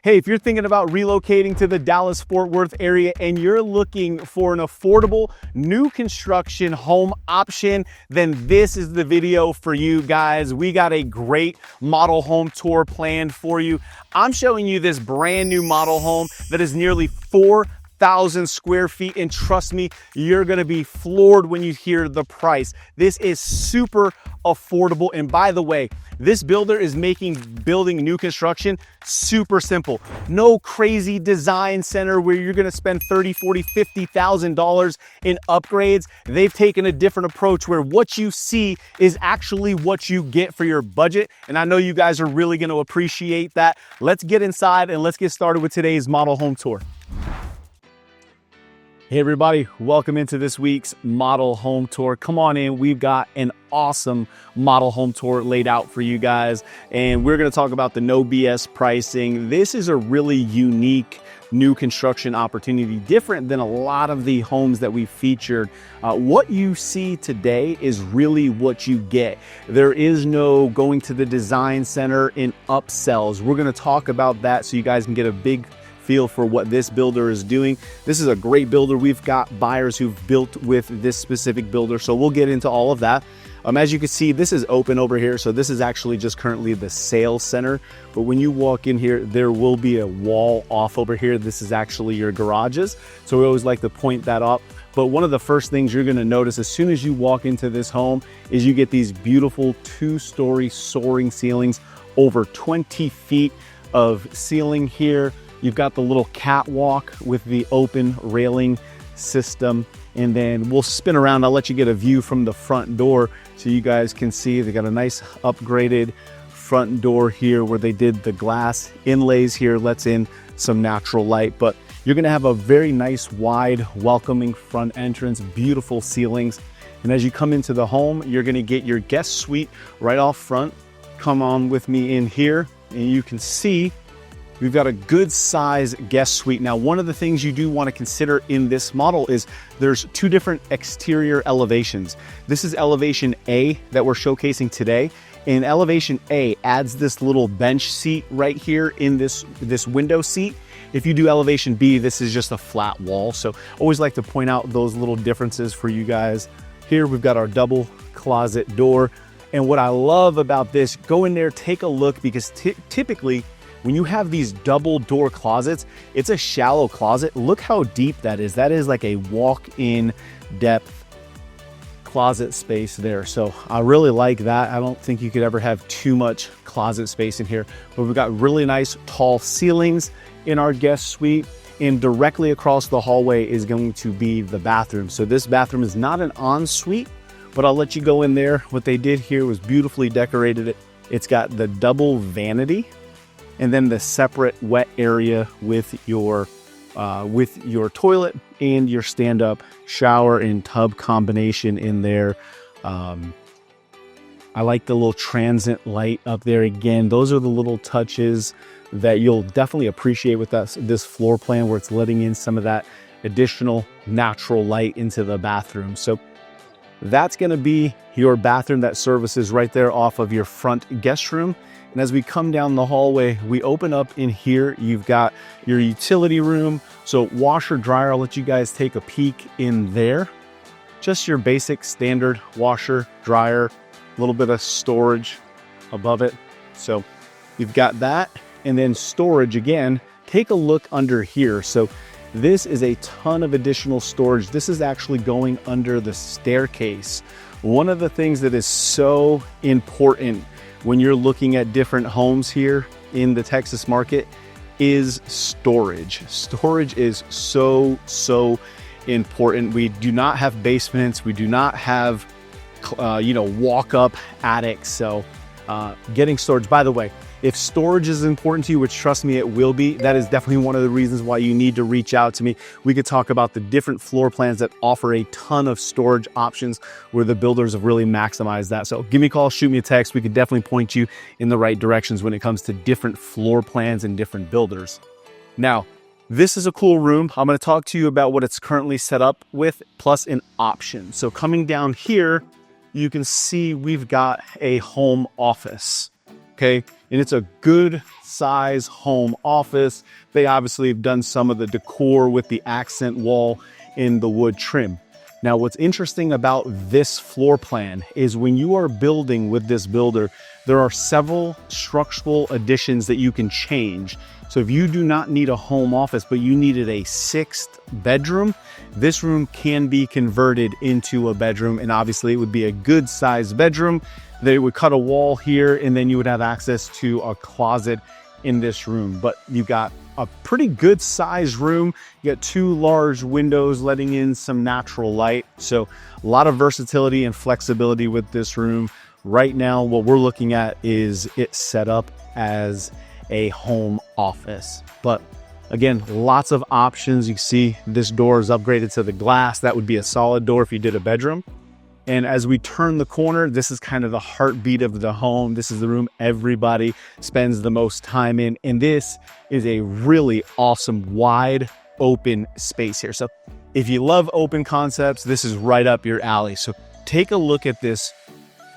Hey, if you're thinking about relocating to the Dallas-Fort Worth area and you're looking for an affordable new construction home option, then this is the video for you guys. We got a great model home tour planned for you. I'm showing you this brand new model home that is nearly 4,000 square feet, and trust me, you're gonna be floored when you hear the price. This is super affordable, and by the way, this builder is making building new construction super simple. No crazy design center where you're gonna spend $30,000, $40,000, $50,000 in upgrades. They've taken a different approach where what you see is actually what you get for your budget, and I know you guys are really gonna appreciate that. Let's get inside and let's get started with today's model home tour. Hey everybody, welcome into this week's model home tour. Come on in, we've got an awesome model home tour laid out for you guys, and we're gonna talk about the no BS pricing. This is a really unique new construction opportunity, different than a lot of the homes that we featured. What you see today is really what you get. There is no going to the design center in upsells. We're gonna talk about that so you guys can get a big feel for what this builder is doing. This is a great builder. We've got buyers who've built with this specific builder, so we'll get into all of that. As you can see, this is open over here, so this is actually just currently the sales center. But when you walk in here, there will be a wall off over here. This is actually your garages, so we always like to point that up. But one of the first things you're gonna notice as soon as you walk into this home is you get these beautiful two-story soaring ceilings, over 20 feet of ceiling here. You've got the little catwalk with the open railing system, and then we'll spin around. I'll let you get a view from the front door so you guys can see. They got a nice upgraded front door here where they did the glass inlays here, lets in some natural light, but you're gonna have a very nice, wide, welcoming front entrance, beautiful ceilings. And as you come into the home, you're gonna get your guest suite right off front. Come on with me in here, and you can see we've got a good size guest suite. Now, one of the things you do want to consider in this model is there's two different exterior elevations. This is elevation A that we're showcasing today. And elevation A adds this little bench seat right here in this window seat. If you do elevation B, this is just a flat wall. So always like to point out those little differences for you guys. Here we've got our double closet door. And what I love about this, go in there, take a look, because typically, when you have these double door closets, it's a shallow closet. Look how deep that is. That is like a walk-in depth closet space there. So I really like that. I don't think you could ever have too much closet space in here, but we've got really nice tall ceilings in our guest suite, and directly across the hallway is going to be the bathroom. So this bathroom is not an ensuite, but I'll let you go in there. What they did here was beautifully decorated. It's got the double vanity, and then the separate wet area with your toilet and your stand-up shower and tub combination in there. I like the little transient light up there. Again, those are the little touches that you'll definitely appreciate with this floor plan, where it's letting in some of that additional natural light into the bathroom. So that's gonna be your bathroom that services right there off of your front guest room. And as we come down the hallway, we open up in here. You've got your utility room. So washer, dryer, I'll let you guys take a peek in there. Just your basic standard washer, dryer, a little bit of storage above it. So you've got that. And then storage again, take a look under here. So this is a ton of additional storage. This is actually going under the staircase. One of the things that is so important when you're looking at different homes here in the Texas market is storage. Storage is so important. We do not have basements. We do not have, walk-up attics. So getting storage, by the way, if storage is important to you, which trust me, it will be, that is definitely one of the reasons why you need to reach out to me. We could talk about the different floor plans that offer a ton of storage options where the builders have really maximized that. So give me a call, shoot me a text. We could definitely point you in the right directions when it comes to different floor plans and different builders. Now, this is a cool room. I'm going to talk to you about what it's currently set up with, plus an option. So coming down here, you can see we've got a home office. Okay, and it's a good size home office. They obviously have done some of the decor with the accent wall in the wood trim. Now, what's interesting about this floor plan is when you are building with this builder, there are several structural additions that you can change. So if you do not need a home office, but you needed a 6th bedroom, this room can be converted into a bedroom, and obviously it would be a good sized bedroom. They would cut a wall here, and then you would have access to a closet in this room. But you've got a pretty good sized room. You got 2 large windows letting in some natural light. So a lot of versatility and flexibility with this room. Right now, what we're looking at is it set up as a home office. But again, lots of options. You see this door is upgraded to the glass. That would be a solid door if you did a bedroom. And as we turn the corner, this is kind of the heartbeat of the home. This is the room everybody spends the most time in. And this is a really awesome, wide open space here. So if you love open concepts, this is right up your alley. So take a look at this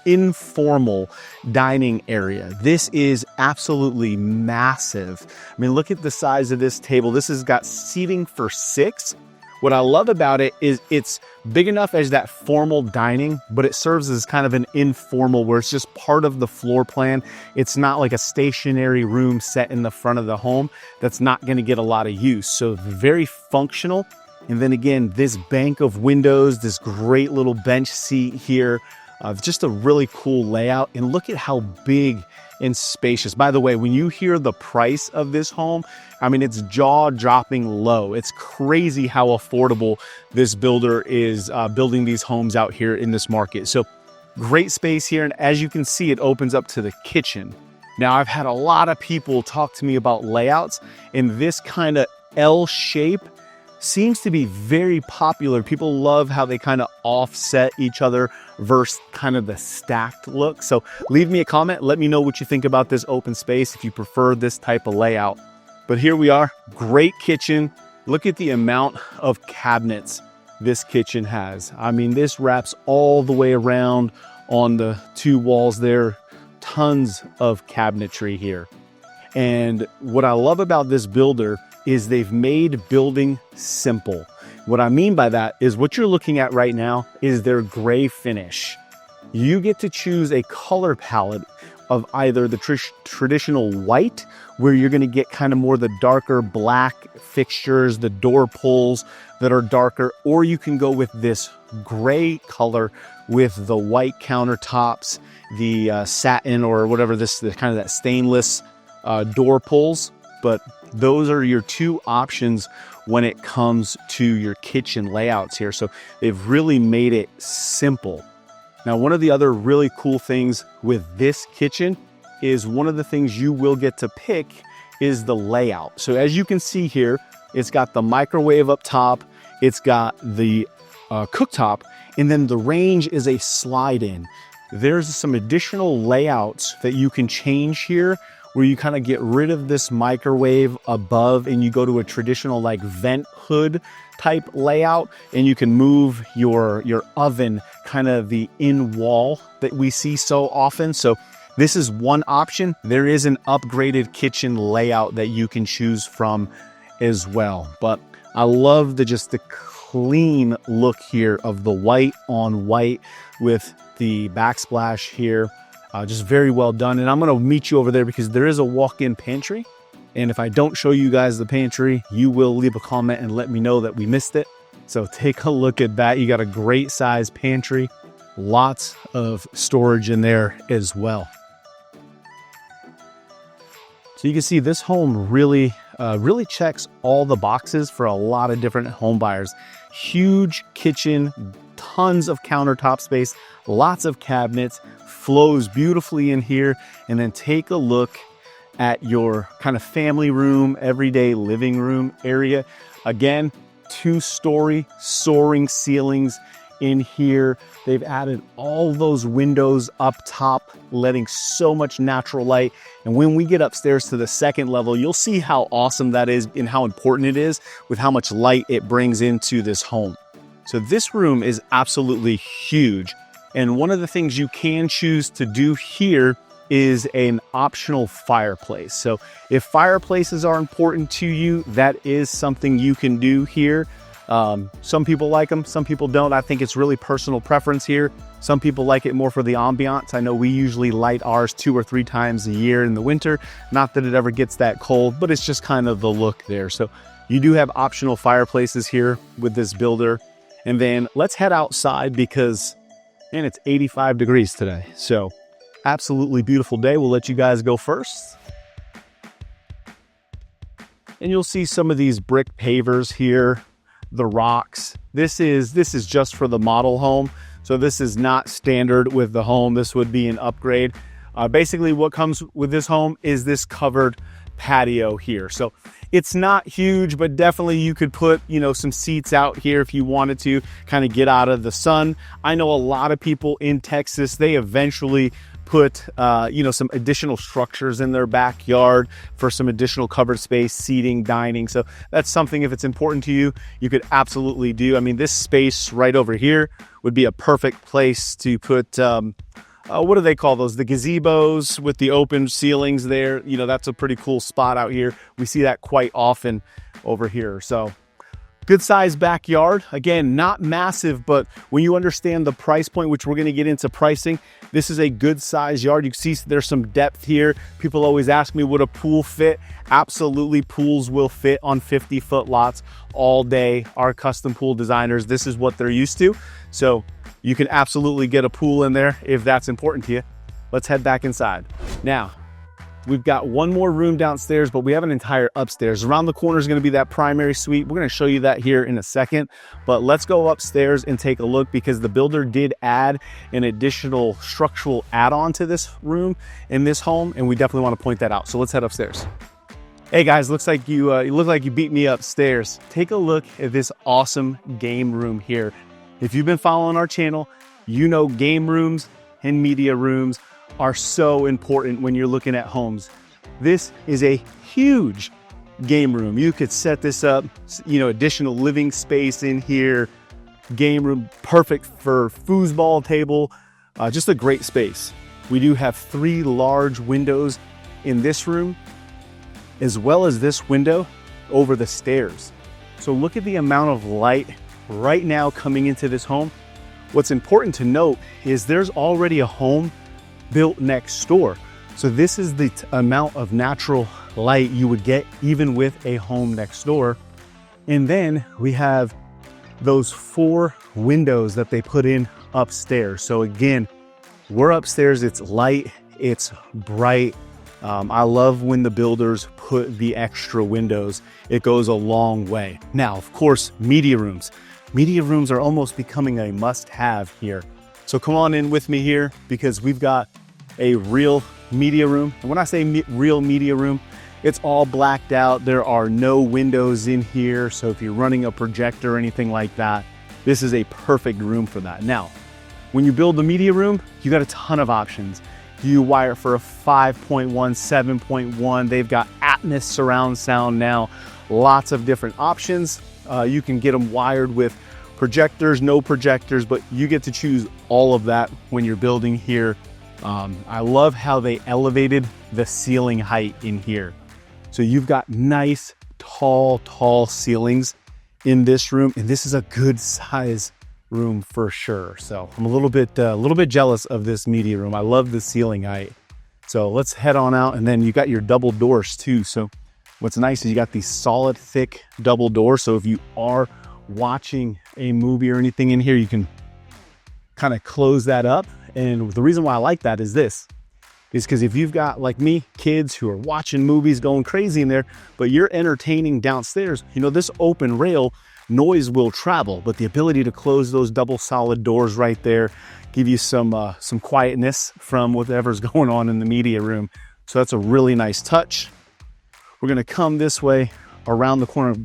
informal dining area. This is absolutely massive. I mean, look at the size of this table. This has got seating for 6. What I love about it is it's big enough as that formal dining, but it serves as kind of an informal where it's just part of the floor plan. It's not like a stationary room set in the front of the home that's not going to get a lot of use. So very functional. And then again, this bank of windows, this great little bench seat here, just a really cool layout. And look at how big and spacious. By the way, when you hear the price of this home, I mean, it's jaw-dropping low. It's crazy how affordable this builder is building these homes out here in this market. So great space here. And as you can see, it opens up to the kitchen. Now, I've had a lot of people talk to me about layouts, and this kind of L shape seems to be very popular. People love how they kind of offset each other versus kind of the stacked look. So leave me a comment. Let me know what you think about this open space if you prefer this type of layout. But here we are, great kitchen. Look at the amount of cabinets this kitchen has. I mean, this wraps all the way around on the 2 walls there. Tons of cabinetry here. And what I love about this builder is they've made building simple. What I mean by that is what you're looking at right now is their gray finish. You get to choose a color palette of either the traditional white, where you're going to get kind of more the darker black fixtures, the door pulls that are darker, or you can go with this gray color with the white countertops, the satin or whatever, the kind of that stainless door pulls. But those are your 2 options when it comes to your kitchen layouts here. So they've really made it simple. Now, one of the other really cool things with this kitchen is one of the things you will get to pick is the layout. So as you can see here, it's got the microwave up top, it's got the cooktop, and then the range is a slide in. There's some additional layouts that you can change here where you kind of get rid of this microwave above and you go to a traditional like vent hood type layout, and you can move your oven kind of the in wall that we see so often. So this is one option. There is an upgraded kitchen layout that you can choose from as well. But I love the clean look here of the white on white with the backsplash here. Just very well done. And I'm going to meet you over there because there is a walk-in pantry. And if I don't show you guys the pantry, you will leave a comment and let me know that we missed it. So take a look at that. You got a great size pantry, lots of storage in there as well. So you can see this home really checks all the boxes for a lot of different home buyers. Huge kitchen, tons of countertop space, lots of cabinets, flows beautifully in here. And then take a look at your kind of family room, everyday living room area. Again, 2-story soaring ceilings in here. They've added all those windows up top, letting so much natural light. And when we get upstairs to the 2nd level, you'll see how awesome that is and how important it is with how much light it brings into this home. So this room is absolutely huge. And one of the things you can choose to do here is an optional fireplace. So if fireplaces are important to you, that is something you can do here. Some people like them, some people don't. I think it's really personal preference here. Some people like it more for the ambiance. I know we usually light ours 2 or 3 times a year in the winter. Not that it ever gets that cold, but it's just kind of the look there. So you do have optional fireplaces here with this builder. And then let's head outside because, man, it's 85 degrees today. So absolutely beautiful day. We'll let you guys go first. And you'll see some of these brick pavers here, the rocks. This is just for the model home. So this is not standard with the home. This would be an upgrade. Basically what comes with this home is this covered patio here. So it's not huge, but definitely you could put, some seats out here if you wanted to kind of get out of the sun. I know a lot of people in Texas, they eventually put, some additional structures in their backyard for some additional covered space, seating, dining. So that's something, if it's important to you, you could absolutely do. I mean, this space right over here would be a perfect place to put, what do they call those? The gazebos with the open ceilings there. That's a pretty cool spot out here. We see that quite often over here. So good sized backyard. Again, not massive, but when you understand the price point, which we're going to get into pricing, this is a good sized yard. You can see there's some depth here. People always ask me, would a pool fit? Absolutely, pools will fit on 50-foot lots all day. Our custom pool designers, this is what they're used to. So you can absolutely get a pool in there if that's important to you. Let's head back inside. Now, we've got one more room downstairs, but we have an entire upstairs. Around the corner is going to be that primary suite. We're going to show you that here in a second, but let's go upstairs and take a look because the builder did add an additional structural add-on to this room in this home, and we definitely want to point that out. So let's head upstairs. Hey guys, looks like you look like you beat me upstairs. Take a look at this awesome game room here. If you've been following our channel, you know game rooms and media rooms are so important when you're looking at homes. This is a huge game room. You could set this up, additional living space in here, game room, perfect for foosball table, just a great space. We do have 3 large windows in this room, as well as this window over the stairs. So look at the amount of light right now coming into this home. What's important to note is there's already a home built next door. So this is the amount of natural light you would get even with a home next door. And then we have those 4 windows that they put in upstairs. So again, we're upstairs, it's light, it's bright. I love when the builders put the extra windows. It goes a long way. Now, of course, media rooms. Media rooms are almost becoming a must-have here. So come on in with me here because we've got a real media room. And when I say real media room, it's all blacked out. There are no windows in here. So if you're running a projector or anything like that, this is a perfect room for that. Now, when you build the media room, you got a ton of options. You wire for a 5.1, 7.1. They've got Atmos surround sound now. Lots of different options. You can get them wired with projectors, no projectors, but you get to choose all of that when you're building here. I love how they elevated the ceiling height in here. So you've got nice, tall ceilings in this room, and this is a good size room for sure. So I'm a little bit jealous of this media room. I love the ceiling height. So let's head on out, and then you got your double doors too. So what's nice is you got these solid, thick double doors. So if you are watching a movie or anything in here, you can kind of close that up. And the reason why I like that is because if you've got, like me, kids who are watching movies going crazy in there, but you're entertaining downstairs, this open rail, noise will travel, but the ability to close those double solid doors right there give you some quietness from whatever's going on in the media room. So that's a really nice touch. We're going to come this way around the corner.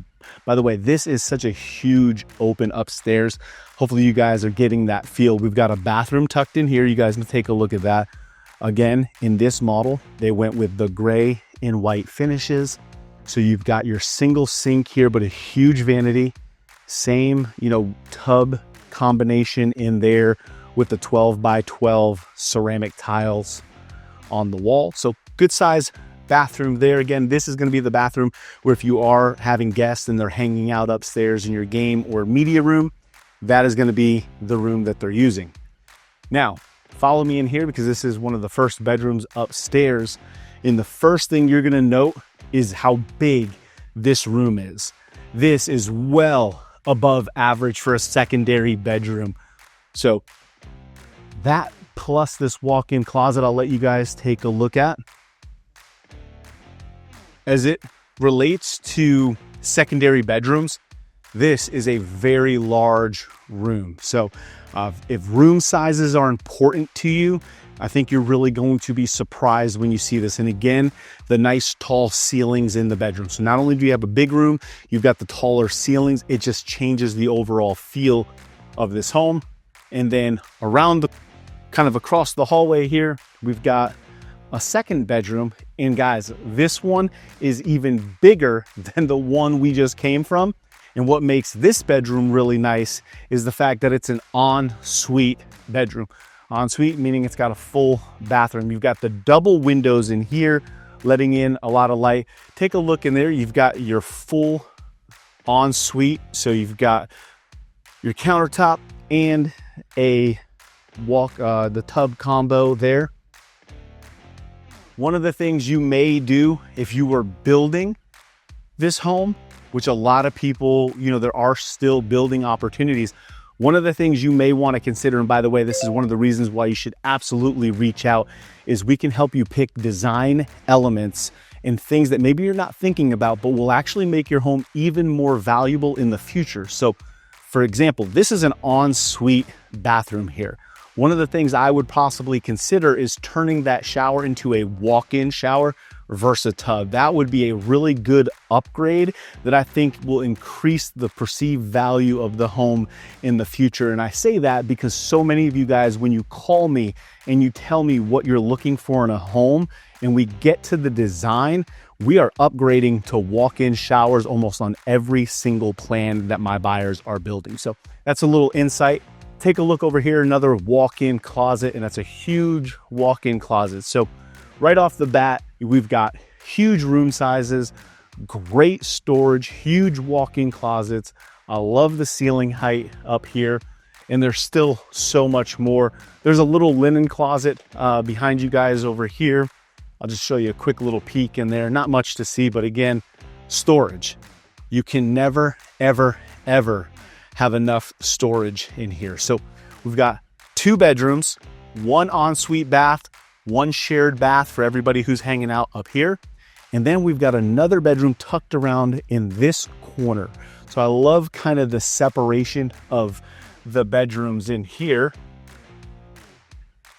By the way, this is such a huge open upstairs. Hopefully you guys are getting that feel. We've got a bathroom tucked in here. You guys can take a look at that. Again, in this model, they went with the gray and white finishes. So you've got your single sink here, but a huge vanity. Same, tub combination in there with the 12 by 12 ceramic tiles. on the wall. So good size bathroom there. Again, this is going to be the bathroom where if you are having guests and they're hanging out upstairs in your game or media room, that is going to be the room that they're using. Now, follow me in here because this is one of the first bedrooms upstairs. And the first thing you're going to note is how big this room is. This is well above average for a secondary bedroom. So that plus this walk-in closet, I'll let you guys take a look at. As it relates to secondary bedrooms, this is a very large room. So if room sizes are important to you, I think you're really going to be surprised when you see this. And again, the nice tall ceilings in the bedroom. So not only do you have a big room, you've got the taller ceilings. It just changes the overall feel of this home. And then around the kind of across the hallway here, we've got a second bedroom. And guys, this one is even bigger than the one we just came from. And what makes this bedroom really nice is the fact that it's an ensuite bedroom. Ensuite meaning it's got a full bathroom. You've got the double windows in here, letting in a lot of light. Take a look in there. You've got your full ensuite. So you've got your countertop and a the tub combo there. One of the things you may do if you were building this home, which a lot of people, there are still building opportunities. One of the things you may want to consider, and by the way, this is one of the reasons why you should absolutely reach out, is we can help you pick design elements and things that maybe you're not thinking about, but will actually make your home even more valuable in the future. So for example, this is an ensuite bathroom here. One of the things I would possibly consider is turning that shower into a walk-in shower versus a tub. That would be a really good upgrade that I think will increase the perceived value of the home in the future. And I say that because so many of you guys, when you call me and you tell me what you're looking for in a home and we get to the design, we are upgrading to walk-in showers almost on every single plan that my buyers are building. So that's a little insight. Take a look over here, another walk-in closet, and that's a huge walk-in closet. So right off the bat, we've got huge room sizes, great storage, huge walk-in closets. I love the ceiling height up here, and there's still so much more. There's a little linen closet behind you guys over here. I'll just show you a quick little peek in there. Not much to see, but again, storage. You can never, ever, ever have enough storage in here. So we've got 2 bedrooms, 1 ensuite bath, 1 shared bath for everybody who's hanging out up here. And then we've got another bedroom tucked around in this corner. So I love kind of the separation of the bedrooms in here.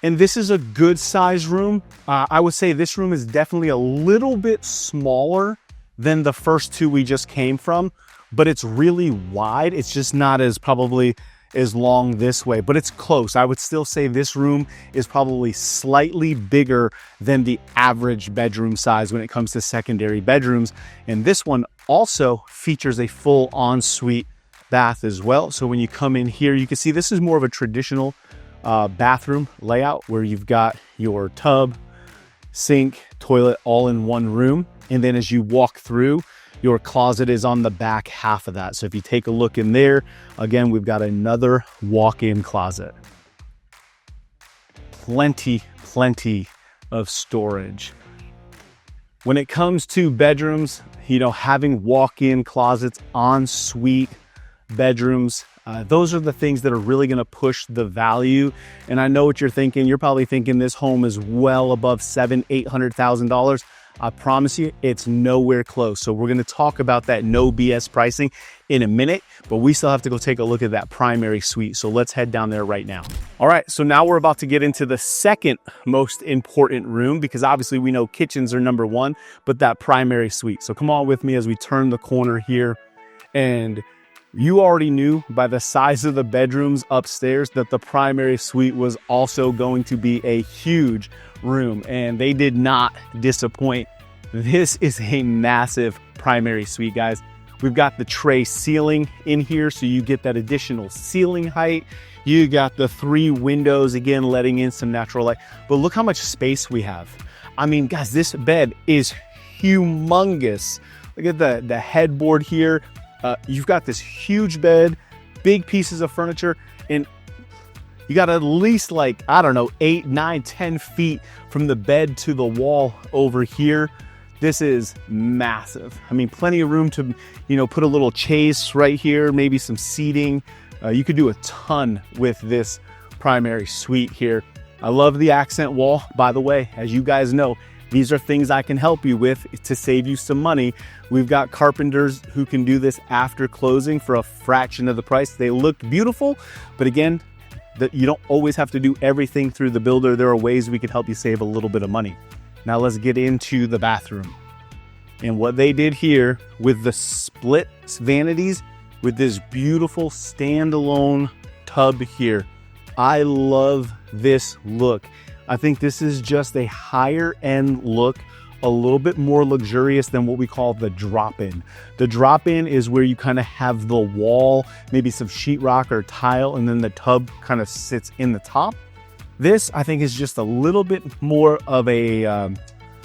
And this is a good size room. I would say this room is definitely a little bit smaller than the first 2 we just came from, but it's really wide. It's just not as probably as long this way, but it's close. I would still say this room is probably slightly bigger than the average bedroom size when it comes to secondary bedrooms. And this one also features a full ensuite bath as well. So when you come in here, you can see this is more of a traditional bathroom layout where you've got your tub, sink, toilet all in one room. And then as you walk through, your closet is on the back half of that. So if you take a look in there, again, we've got another walk-in closet. Plenty of storage. When it comes to bedrooms, having walk-in closets, ensuite bedrooms, those are the things that are really going to push the value. And I know what you're thinking. You're probably thinking this home is well above $700,000-$800,000. I promise you, it's nowhere close. So we're going to talk about that no BS pricing in a minute, but we still have to go take a look at that primary suite. So let's head down there right now. All right, so now we're about to get into the second most important room, because obviously we know kitchens are number one, but that primary suite. So come on with me as we turn the corner here. And you already knew by the size of the bedrooms upstairs that the primary suite was also going to be a huge room, and they did not disappoint. This is a massive primary suite, guys. We've got the tray ceiling in here, so you get that additional ceiling height. You got the 3 windows, again, letting in some natural light. But look how much space we have. I mean, guys, this bed is humongous. Look at the headboard here. You've got this huge bed, big pieces of furniture, and you got at least, like, I don't know, 8, 9, 10 feet from the bed to the wall over here. This is massive. I mean, plenty of room to, put a little chase right here, maybe some seating. You could do a ton with this primary suite here. I love the accent wall. By the way, as you guys know, these are things I can help you with to save you some money. We've got carpenters who can do this after closing for a fraction of the price. They look beautiful, but again, you don't always have to do everything through the builder. There are ways we could help you save a little bit of money. Now let's get into the bathroom. And what they did here with the split vanities, with this beautiful standalone tub here. I love this look. I think this is just a higher end look, a little bit more luxurious than what we call the drop-in. The drop-in is where you kind of have the wall, maybe some sheetrock or tile, and then the tub kind of sits in the top. This, I think, is just a little bit more of a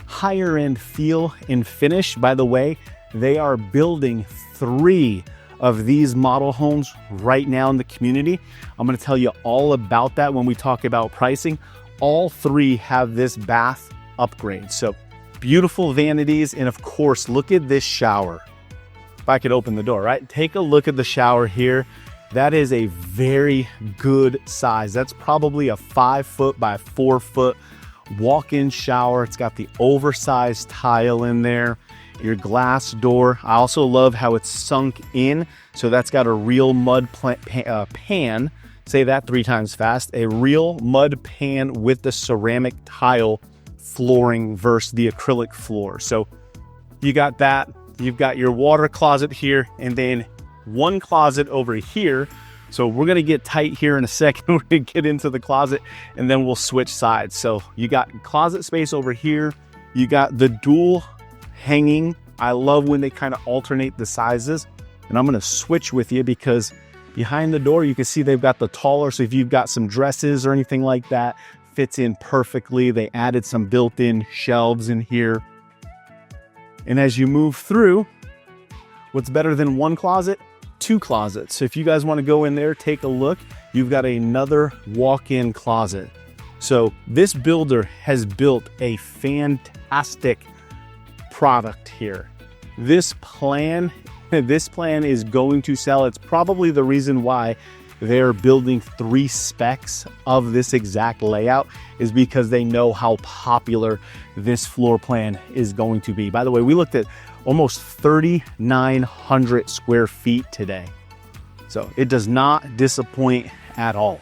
higher end feel and finish. By the way, they are building 3 of these model homes right now in the community. I'm going to tell you all about that when we talk about pricing. All 3 have this bath upgrade. So beautiful vanities. And of course, look at this shower. If I could open the door, right? Take a look at the shower here. That is a very good size. That's probably a 5 foot by 4 foot walk-in shower. It's got the oversized tile in there, your glass door. I also love how it's sunk in. So that's got a real mud pan. Say that 3 times fast. A real mud pan with the ceramic tile flooring versus the acrylic floor. So you got that. You've got your water closet here, and then 1 closet over here. So we're going to get tight here in a second. We're going to get into the closet, and then we'll switch sides. So you got closet space over here. You got the dual hanging. I love when they kind of alternate the sizes. And I'm going to switch with you because behind the door, you can see they've got the taller. So if you've got some dresses or anything like that, fits in perfectly. They added some built-in shelves in here. And as you move through, what's better than 1 closet? 2 closets. So if you guys want to go in there, take a look. You've got another walk-in closet. So this builder has built a fantastic product here. This plan is going to sell. It's probably the reason why they're building 3 specs of this exact layout, is because they know how popular this floor plan is going to be. By the way, we looked at almost 3,900 square feet today. So it does not disappoint at all.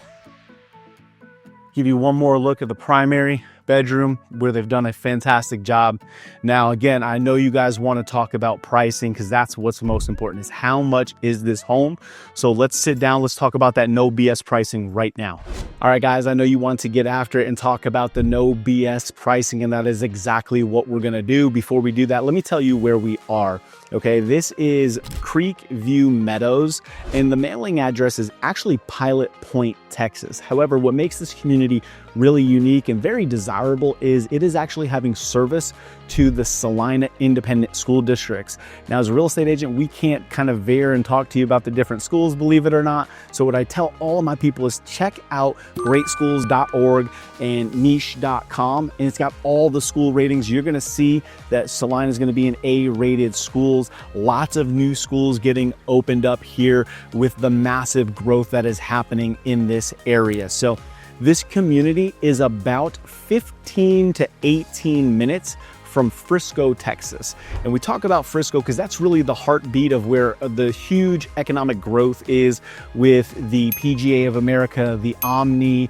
Give you one more look at the primary bedroom where they've done a fantastic job. Now, again, I know you guys want to talk about pricing because that's what's most important, is how much is this home? So let's sit down. Let's talk about that no BS pricing right now. All right, guys, I know you want to get after it and talk about the no BS pricing, and that is exactly what we're going to do. Before we do that, let me tell you where we are. Okay, this is Creek View Meadows, and the mailing address is actually Pilot Point, Texas. However, what makes this community really unique and very desirable is it is actually having service to the Salina Independent School Districts. Now, as a real estate agent, we can't kind of veer and talk to you about the different schools, believe it or not. So what I tell all of my people is check out greatschools.org and niche.com, and it's got all the school ratings. You're going to see that Salina is going to be an A-rated schools. Lots of new schools getting opened up here with the massive growth that is happening in this area. So this community is about 15 to 18 minutes from Frisco, Texas. And we talk about Frisco because that's really the heartbeat of where the huge economic growth is with the PGA of America, the Omni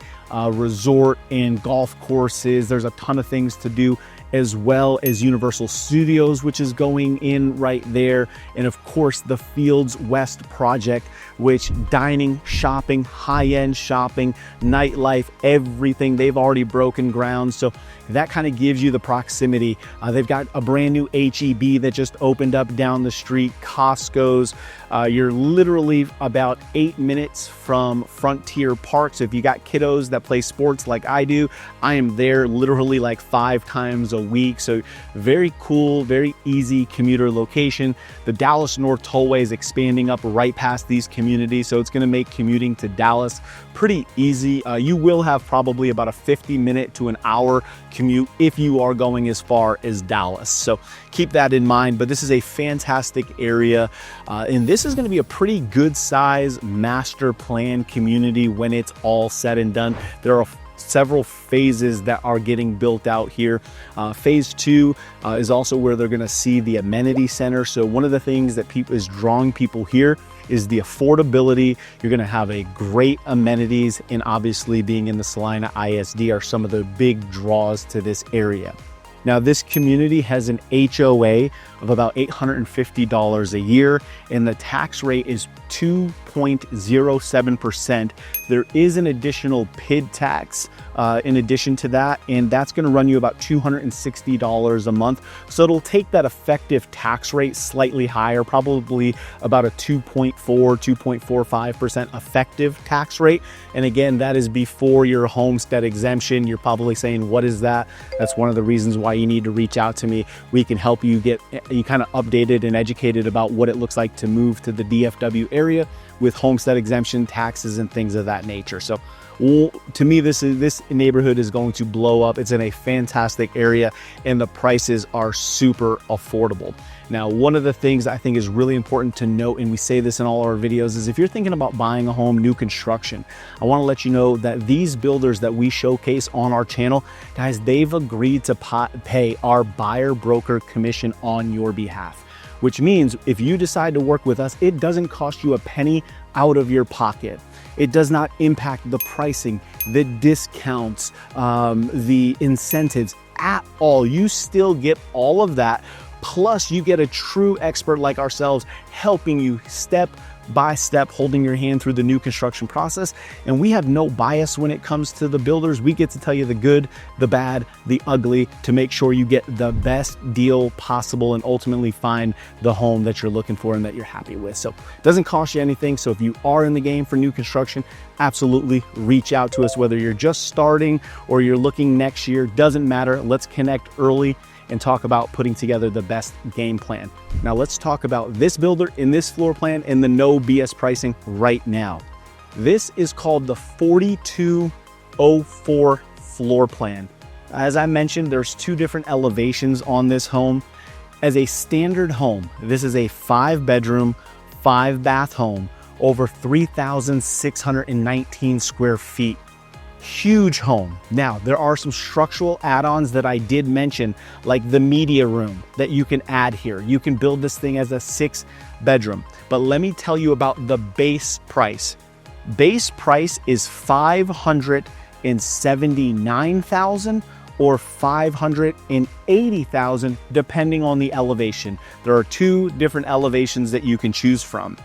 resort and golf courses. There's a ton of things to do as well as Universal Studios, which is going in right there. And of course, the Fields West project, which dining, shopping, high-end shopping, nightlife, everything. They've already broken ground. So that kind of gives you the proximity. They've got a brand new HEB that just opened up down the street, Costco's. You're literally about 8 minutes from Frontier Park. So if you got kiddos that play sports like I do, I am there literally like 5 times a week. So very cool, very easy commuter location. The Dallas North Tollway is expanding up right past these communities. So it's going to make commuting to Dallas pretty easy. You will have probably about a 50-minute to an hour commute if you are going as far as Dallas. So keep that in mind. But this is a fantastic area. And this is going to be a pretty good size master plan community when it's all said and done. There are several phases that are getting built out here. Phase 2 is also where they're going to see the amenity center. So one of the things that is drawing people here is the affordability. You're going to have a great amenities, and obviously being in the Salina ISD are some of the big draws to this area. Now, this community has an HOA of about $850 a year, and the tax rate is 2.07%. There is an additional PID tax in addition to that, and that's going to run you about $260 a month. So it'll take that effective tax rate slightly higher, probably about a 2.45% effective tax rate. And again, that is before your homestead exemption. You're probably saying, what is that? That's one of the reasons why you need to reach out to me. We can help you get kind of updated and educated about what it looks like to move to the DFW area with homestead exemption, taxes, and things of that nature. So to me, this neighborhood is going to blow up. It's in a fantastic area, and the prices are super affordable. Now, one of the things I think is really important to note, and we say this in all our videos, is if you're thinking about buying a home, new construction, I want to let you know that these builders that we showcase on our channel, guys, they've agreed to pay our buyer broker commission on your behalf, which means if you decide to work with us, it doesn't cost you a penny out of your pocket. It does not impact the pricing, the discounts, the incentives at all. You still get all of that. Plus, you get a true expert like ourselves helping you step by step, holding your hand through the new construction process. And we have no bias when it comes to the builders. We get to tell you the good, the bad, the ugly to make sure you get the best deal possible and ultimately find the home that you're looking for and that you're happy with. So it doesn't cost you anything. So if you are in the game for new construction, absolutely reach out to us, whether you're just starting or you're looking next year, doesn't matter. Let's connect early and talk about putting together the best game plan. Now let's talk about this builder in this floor plan and the no BS pricing right now. This is called the 4204 floor plan. As I mentioned, there's 2 different elevations on this home. As a standard home, this is a 5-bedroom, 5-bath home, over 3,619 square feet. Huge home. Now, there are some structural add-ons that I did mention, like the media room that you can add here. You can build this thing as a 6-bedroom. But let me tell you about the base price. Base price is $579,000 or $580,000, depending on the elevation. There are 2 different elevations that you can choose from.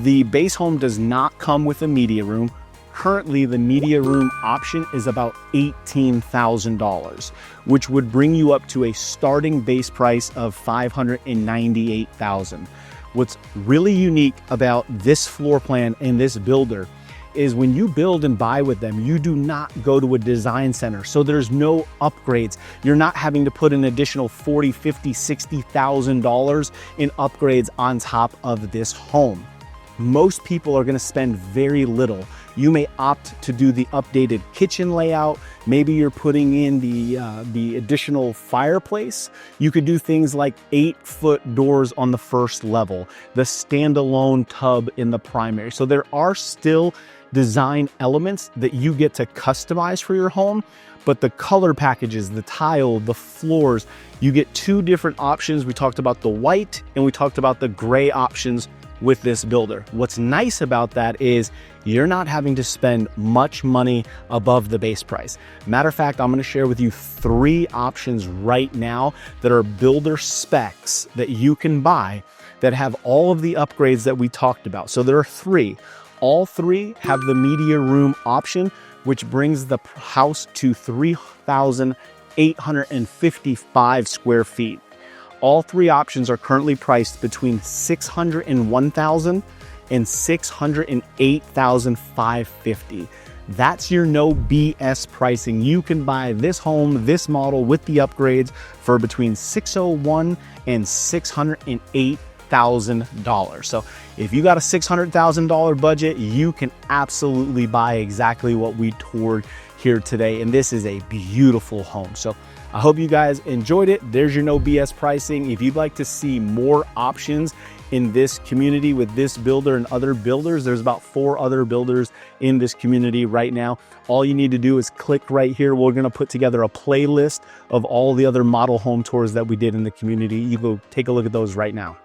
The base home does not come with a media room. Currently, the media room option is about $18,000, which would bring you up to a starting base price of $598,000. What's really unique about this floor plan and this builder is when you build and buy with them, you do not go to a design center. So there's no upgrades. You're not having to put an additional $40,000, $50,000, $60,000 in upgrades on top of this home. Most people are going to spend very little. You may opt to do the updated kitchen layout. Maybe you're putting in the additional fireplace. You could do things like 8-foot doors on the first level, the standalone tub in the primary. So there are still design elements that you get to customize for your home, but the color packages, the tile, the floors, you get 2 different options. We talked about the white and we talked about the gray options with this builder. What's nice about that is you're not having to spend much money above the base price. Matter of fact, I'm going to share with you 3 options right now that are builder specs that you can buy that have all of the upgrades that we talked about. So there are 3. All 3 have the media room option, which brings the house to 3,855 square feet. All 3 options are currently priced between $601,000 and $608,550. That's your no BS pricing. You can buy this home, this model with the upgrades for between $601,000 and $608,000. So if you got a $600,000 budget, you can absolutely buy exactly what we toured here today. And this is a beautiful home. So I hope you guys enjoyed it. There's your no BS pricing. If you'd like to see more options in this community with this builder and other builders, there's about 4 other builders in this community right now. All you need to do is click right here. We're going to put together a playlist of all the other model home tours that we did in the community. You go take a look at those right now.